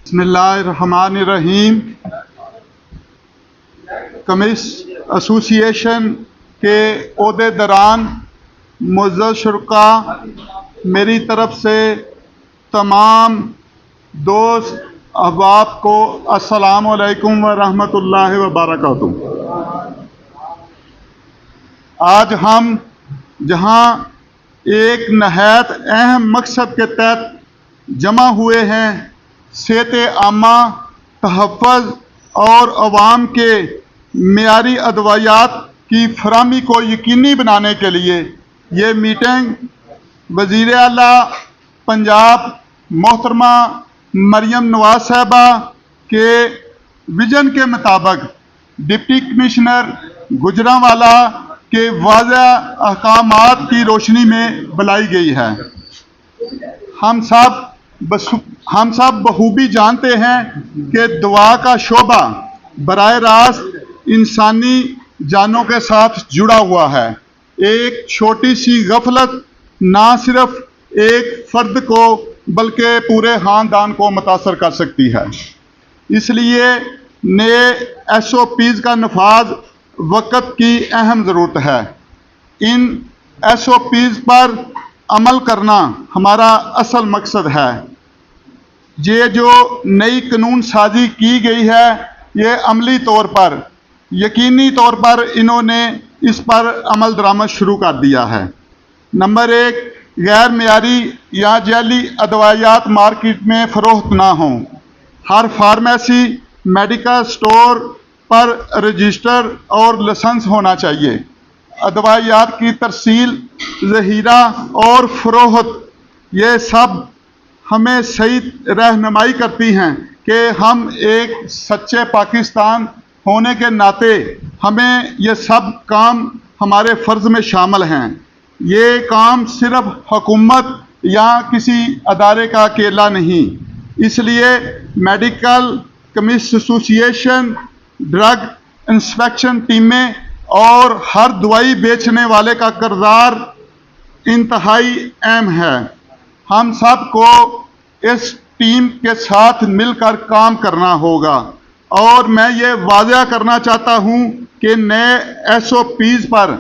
बिस्मिल्लाहिर्रहमानिर्रहीम। कमिस एसोसिएशन के ओहदेदारान, मुअज़्ज़ज़ शुरका, मेरी तरफ से तमाम दोस्त अहबाब को अस्सलामु अलैकुम व रहमतुल्लाहि व बरकातुहू। आज हम जहां एक नहायत अहम मकसद के तहत जमा हुए हैं, सेहत आमा, तहफ़्फ़ुज़ और अवाम के मेयारी अदवायात की फराहमी को यकीनी बनाने के लिए ये मीटिंग वज़ीर आला पंजाब मोहतरमा मरियम नवाज़ साहिबा के विजन के मुताबिक डिप्टी कमिश्नर गुजरांवाला के वाज़ेह अहकामात की रोशनी में बुलाई गई है। हम सब बखूबी जानते हैं कि दुआ का शोबा बराह रास्त इंसानी जानों के साथ जुड़ा हुआ है। एक छोटी सी गफलत ना सिर्फ एक फर्द को बल्कि पूरे ख़ानदान को मुतासर कर सकती है। इसलिए नए SOPs का नफाज वक़्त की अहम ज़रूरत है। इन SOPs पर अमल करना हमारा असल मकसद है। ये जो नई कानून साजी की गई है, ये अमली तौर पर यकीनी तौर पर इन्होंने इस पर अमल दरामद शुरू कर दिया है। नंबर 1, गैर मेयारी या जाली अदवायात मार्केट में फ़रोख्त ना हों। हर फार्मेसी, मेडिकल स्टोर पर रजिस्टर और लाइसेंस होना चाहिए। अदवायात की तरसील, ज़हीरा और फ़रोख्त, ये सब हमें सही रहनुमाई करती हैं कि हम एक सच्चे पाकिस्तान होने के नाते हमें ये सब काम हमारे फ़र्ज़ में शामिल हैं। ये काम सिर्फ हुकूमत या किसी अदारे का अकेला नहीं। इसलिए medical chemist association, drug inspection टीमें और हर दवाई बेचने वाले का किरदार इंतहाई अहम है। हम सब को इस टीम के साथ मिलकर काम करना होगा। और मैं ये वाज़ेह करना चाहता हूँ कि नए SOPs पर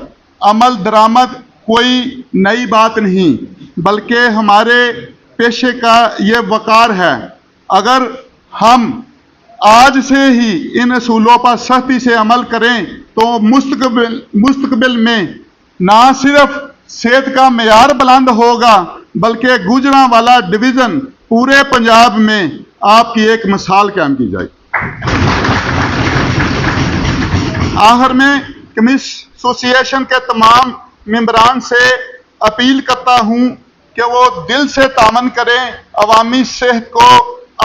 अमल दरामद कोई नई बात नहीं, बल्कि हमारे पेशे का ये वक़ार है। अगर हम आज से ही इन असूलों पर सख्ती से अमल करें तो मुस्तकबिल में ना सिर्फ सेहत का मेयार बुलंद होगा, बल्कि गुजरांवाला डिवीज़न पूरे पंजाब में आपकी एक मिसाल कायम की जाएगी। आखिर में कमिस्ट एसोसिएशन के तमाम मेंबरान से अपील करता हूँ कि वो दिल से तामन करें, अवामी सेहत को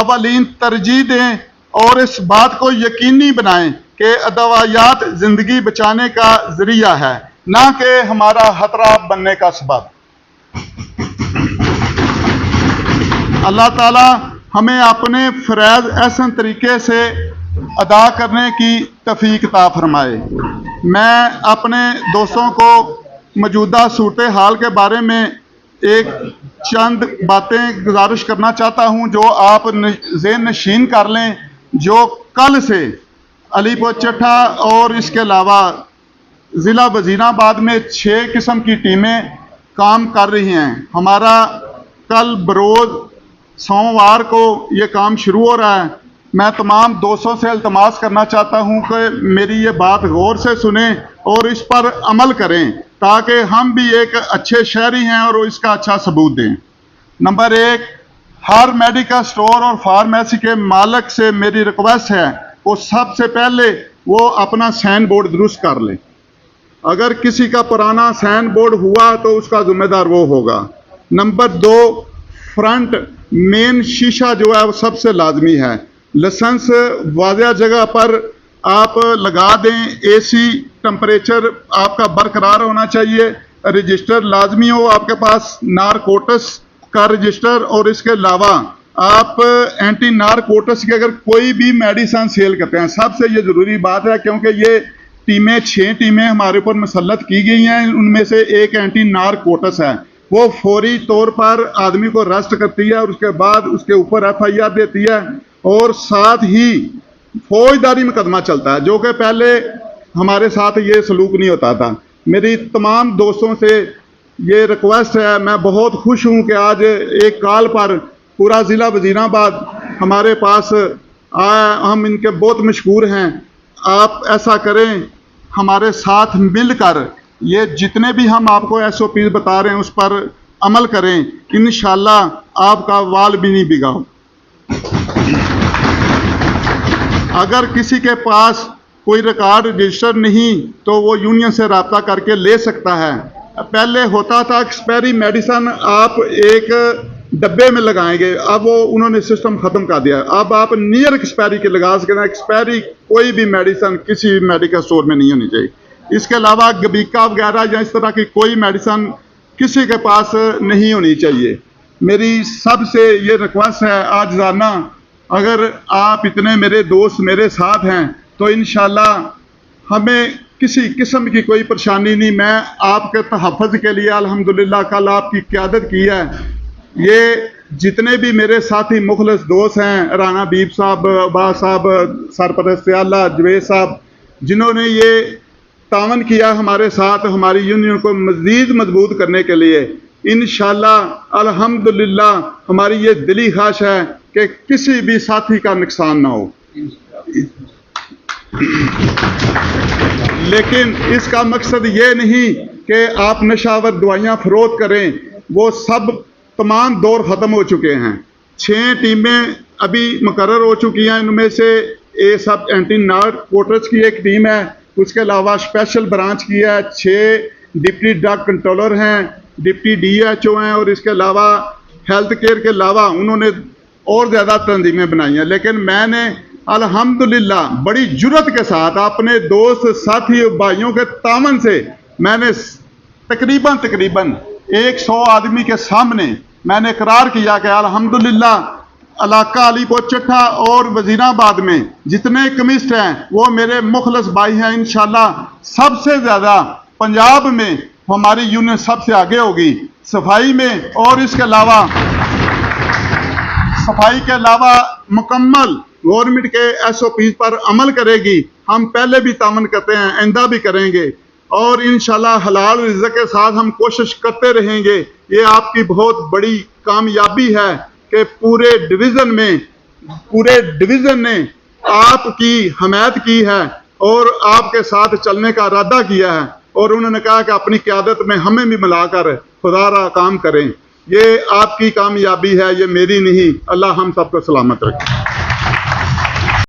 अवलीन तरजीह दें और इस बात को यकीनी बनाएं कि अदवायात ज़िंदगी बचाने का ज़रिया है, ना कि हमारा खतरा बनने का सबब। अल्लाह ताला हमें अपने फ़रज़ एहसन तरीके से अदा करने की तौफ़ीक अता फरमाए। मैं अपने दोस्तों को मौजूदा सूरत हाल के बारे में एक चंद बातें गुजारिश करना चाहता हूं, जो आप ज़हन नशीन कर लें। जो कल से अलीपुर चट्टा और इसके अलावा ज़िला वज़ीराबाद में 6 किस्म की टीमें काम कर रही हैं। हमारा कल बरोज़ सोमवार को ये काम शुरू हो रहा है। मैं तमाम दोस्तों से इल्तमास करना चाहता हूँ कि मेरी ये बात गौर से सुने और इस पर अमल करें, ताकि हम भी एक अच्छे शहरी हैं और इसका अच्छा सबूत दें। नंबर 1, हर मेडिकल स्टोर और फार्मेसी के मालिक से मेरी रिक्वेस्ट है, वो सबसे पहले वो अपना साइन बोर्ड दुरुस्त कर लें। अगर किसी का पुराना साइन बोर्ड हुआ तो उसका जिम्मेदार वो होगा। नंबर 2, फ्रंट मेन शीशा जो है वो सबसे लाजमी है। लाइसेंस वाज़ेह जगह पर आप लगा दें। AC टेम्परेचर आपका बरकरार होना चाहिए। रजिस्टर लाजमी हो आपके पास, नारकोटिक्स का रजिस्टर, और इसके अलावा आप एंटी नारकोटिक्स की अगर कोई भी मेडिसिन सेल करते हैं, सबसे ये ज़रूरी बात है, क्योंकि ये टीमें 6 टीमें हमारे ऊपर मुसल्लत की गई हैं। उनमें से एक एंटी नारकोटिक्स है, वो फौरी तौर पर आदमी को अरेस्ट करती है और उसके बाद उसके ऊपर FIR देती है اور ساتھ ہی فوجداری مقدمہ چلتا ہے، جو کہ پہلے ہمارے ساتھ یہ سلوک نہیں ہوتا تھا۔ میری تمام دوستوں سے یہ ریکویسٹ ہے، میں بہت خوش ہوں کہ آج ایک کال پر پورا ضلع وزیر آباد ہمارے پاس آیا، ہم ان کے بہت مشکور ہیں۔ آپ ایسا کریں، ہمارے ساتھ مل کر یہ جتنے بھی ہم آپ کو ایس او پیز بتا رہے ہیں اس پر عمل کریں، انشاءاللہ آپ کا وال بھی نہیں بگاؤ۔ اگر کسی کے پاس کوئی ریکارڈ رجسٹر نہیں تو وہ یونین سے رابطہ کر کے لے سکتا ہے۔ پہلے ہوتا تھا ایکسپائری میڈیسن آپ ایک ڈبے میں لگائیں گے، اب وہ انہوں نے سسٹم ختم کر دیا۔ اب آپ نیئر ایکسپائری کے لگا سکتے ہیں۔ ایکسپائری کوئی بھی میڈیسن کسی بھی میڈیکل اسٹور میں نہیں ہونی چاہیے۔ اس کے علاوہ گبیکا وغیرہ یا اس طرح کی کوئی میڈیسن کسی کے پاس نہیں ہونی چاہیے۔ میری سب سے یہ ریکویسٹ ہے آج رانا، اگر آپ اتنے میرے دوست میرے ساتھ ہیں تو انشاءاللہ ہمیں کسی قسم کی کوئی پریشانی نہیں۔ میں آپ کے تحفظ کے لیے الحمدللہ کل آپ کی قیادت کی ہے۔ یہ جتنے بھی میرے ساتھی مخلص دوست ہیں، رانا بیب صاحب، عباس صاحب، سرپرست اعلیٰ جوید صاحب، جنہوں نے یہ تعاون کیا ہمارے ساتھ ہماری یونین کو مزید مضبوط کرنے کے لیے، انشاءاللہ الحمدللہ ہماری یہ دلی خواہش ہے کہ کسی بھی ساتھی کا نقصان نہ ہو۔ لیکن اس کا مقصد یہ نہیں کہ آپ نشاور دوائیاں فروخت کریں، وہ سب تمام دور ختم ہو چکے ہیں۔ 6 ٹیمیں ابھی مقرر ہو چکی ہیں، ان میں سے اے سب اینٹی نارکوٹکس کی ایک ٹیم ہے، اس کے علاوہ اسپیشل برانچ کی ہے، 6 ڈپٹی ڈرگ کنٹرولر ہیں، ڈپٹی ڈی ایچ او ہیں، اور اس کے علاوہ ہیلتھ کیئر کے علاوہ انہوں نے اور زیادہ تنظیمیں بنائی ہیں۔ لیکن میں نے الحمدللہ بڑی جرت کے ساتھ اپنے دوست ساتھی بھائیوں کے تعاون سے میں نے تقریباً 100 آدمی کے سامنے میں نے اقرار کیا کہ الحمدللہ علاقہ علی پور چٹھا اور وزیر آباد میں جتنے کمیسٹ ہیں وہ میرے مخلص بھائی ہیں۔ انشاءاللہ سب سے زیادہ پنجاب میں ہماری یونین سب سے آگے ہوگی صفائی میں، اور اس کے علاوہ صفائی کے علاوہ مکمل گورنمنٹ کے ایس او پیز پر عمل کرے گی۔ ہم پہلے بھی تعاون کرتے ہیں، آئندہ بھی کریں گے، اور انشاءاللہ حلال رزق کے ساتھ ہم کوشش کرتے رہیں گے۔ یہ آپ کی بہت بڑی کامیابی ہے کہ پورے ڈویژن نے آپ کی حمایت کی ہے اور آپ کے ساتھ چلنے کا ارادہ کیا ہے، اور انہوں نے کہا کہ اپنی قیادت میں ہمیں بھی ملا کر خدا را کام کریں۔ یہ آپ کی کامیابی ہے، یہ میری نہیں۔ اللہ ہم سب کو سلامت رکھے۔